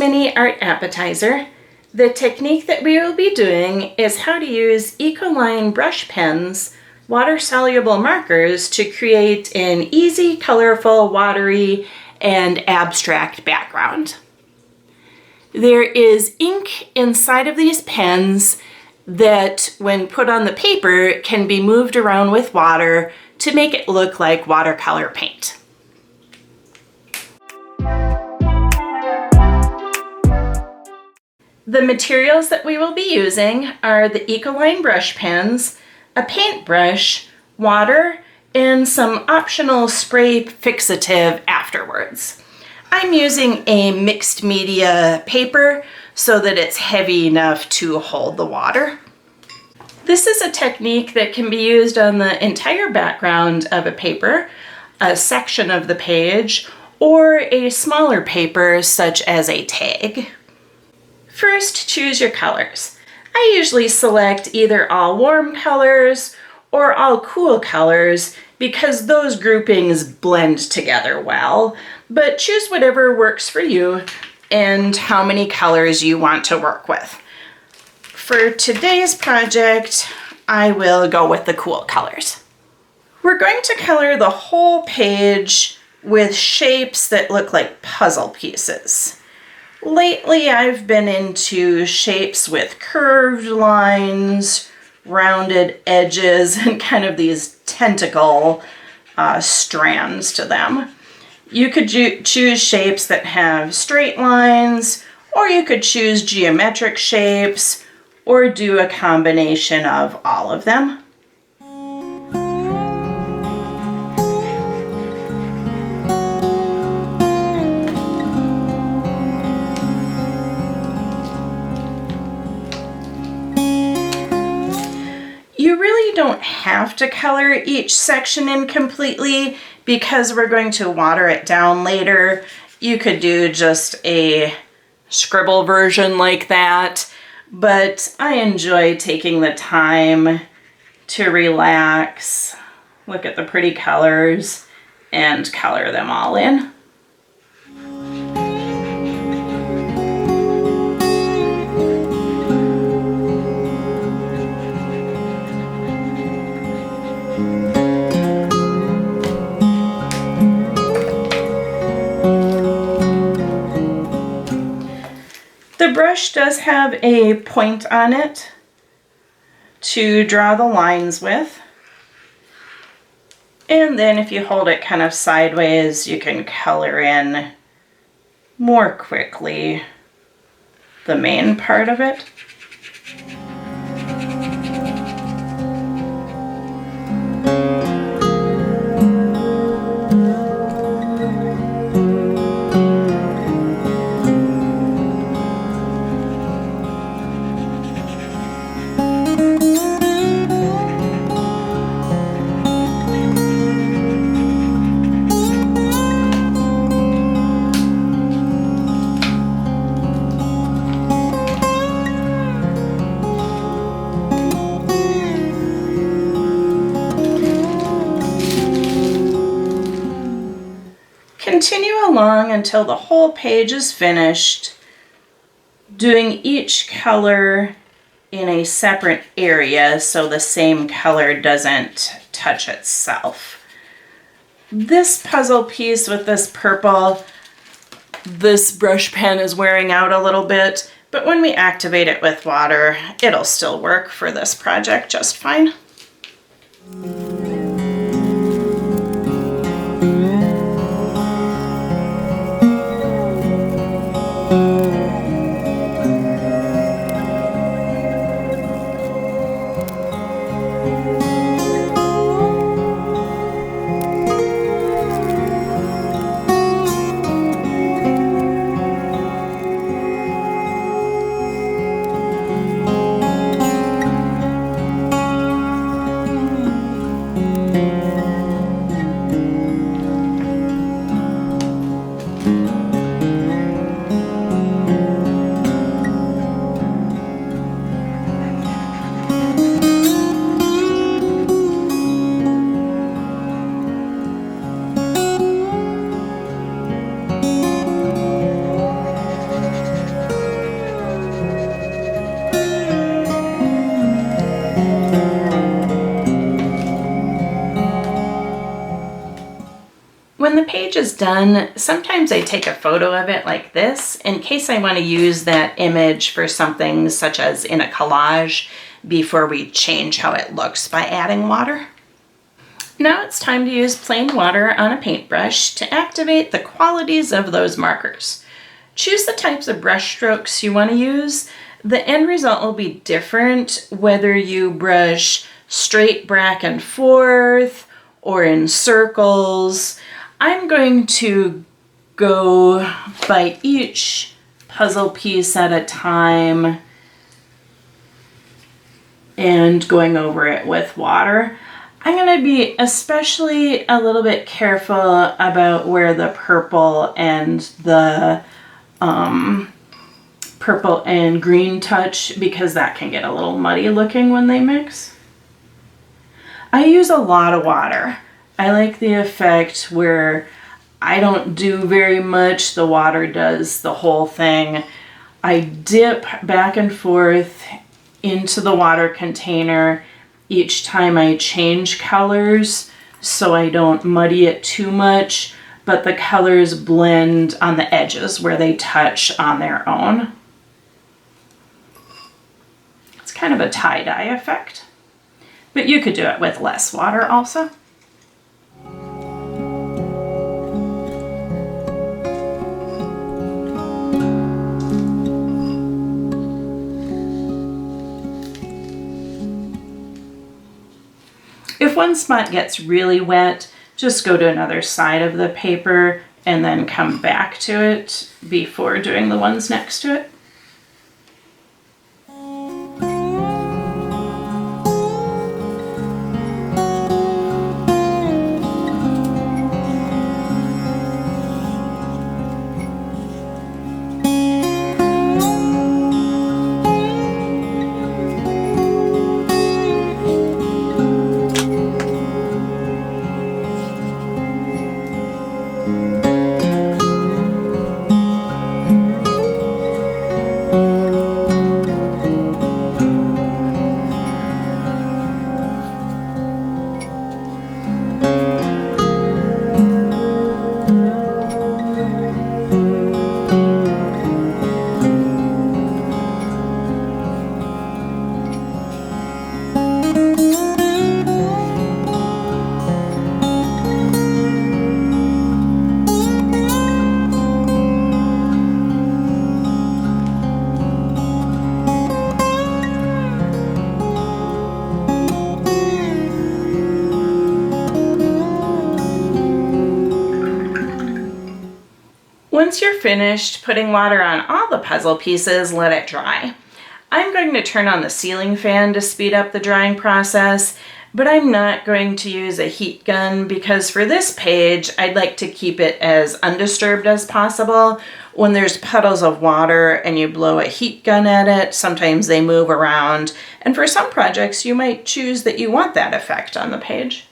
mini art appetizer. The technique that we will be doing is how to use Ecoline Brush Pens, water-soluble markers, to create an easy, colorful, watery, and abstract background. There is ink inside of these pens that, when put on the paper, can be moved around with water to make it look like watercolor paint. The materials that we will be using are the Ecoline Brush Pens, a paintbrush, water, and some optional spray fixative afterwards. I'm using a mixed media paper so that it's heavy enough to hold the water. This is a technique that can be used on the entire background of a paper, a section of the page, or a smaller paper such as a tag. First, choose your colors. I usually select either all warm colors or all cool colors because those groupings blend together well, but choose whatever works for you and how many colors you want to work with. For today's project, I will go with the cool colors. We're going to color the whole page with shapes that look like puzzle pieces. Lately, I've been into shapes with curved lines, rounded edges, and kind of these tentacle strands to them. You could choose shapes that have straight lines, or you could choose geometric shapes, or do a combination of all of them. You really don't have to color each section in completely because we're going to water it down later. You could do just a scribble version like that, but I enjoy taking the time to relax, look at the pretty colors, and color them all in. The brush does have a point on it to draw the lines with. And then if you hold it kind of sideways, you can color in more quickly the main part of it. Continue along until the whole page is finished, doing each color in a separate area so the same color doesn't touch itself. This puzzle piece with this purple, this brush pen is wearing out a little bit, but when we activate it with water, it'll still work for this project just fine. When the page is done, sometimes I take a photo of it like this in case I want to use that image for something such as in a collage before we change how it looks by adding water. Now it's time to use plain water on a paintbrush to activate the qualities of those markers. Choose the types of brush strokes you want to use. The end result will be different whether you brush straight back and forth or in circles. I'm going to go by each puzzle piece at a time and going over it with water. I'm going to be especially a little bit careful about where the purple and the purple and green touch, because that can get a little muddy looking when they mix. I use a lot of water. I like the effect where I don't do very much, the water does the whole thing. I dip back and forth into the water container each time I change colors so I don't muddy it too much, but the colors blend on the edges where they touch on their own. It's kind of a tie-dye effect, but you could do it with less water also. If one spot gets really wet, just go to another side of the paper and then come back to it before doing the ones next to it. Once you're finished putting water on all the puzzle pieces, let it dry. I'm going to turn on the ceiling fan to speed up the drying process, but I'm not going to use a heat gun because for this page, I'd like to keep it as undisturbed as possible. When there's puddles of water and you blow a heat gun at it, sometimes they move around, and for some projects, you might choose that you want that effect on the page.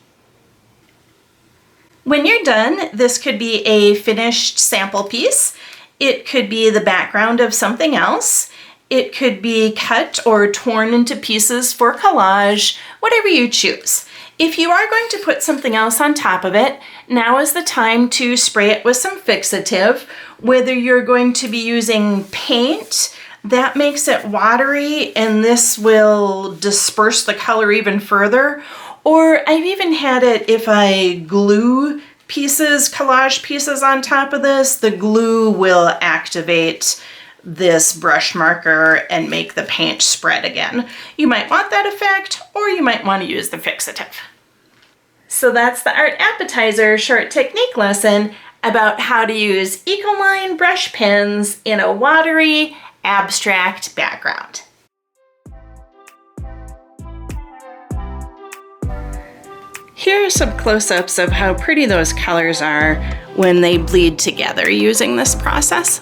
When you're done, this could be a finished sample piece. It could be the background of something else. It could be cut or torn into pieces for collage, whatever you choose. If you are going to put something else on top of it, now is the time to spray it with some fixative. Whether you're going to be using paint, that makes it watery and this will disperse the color even further. Or I've even had it if I glue pieces, collage pieces on top of this, the glue will activate this brush marker and make the paint spread again. You might want that effect, or you might want to use the fixative. So that's the art appetizer short technique lesson about how to use Ecoline brush pens in a watery, abstract background. Here are some close-ups of how pretty those colors are when they bleed together using this process.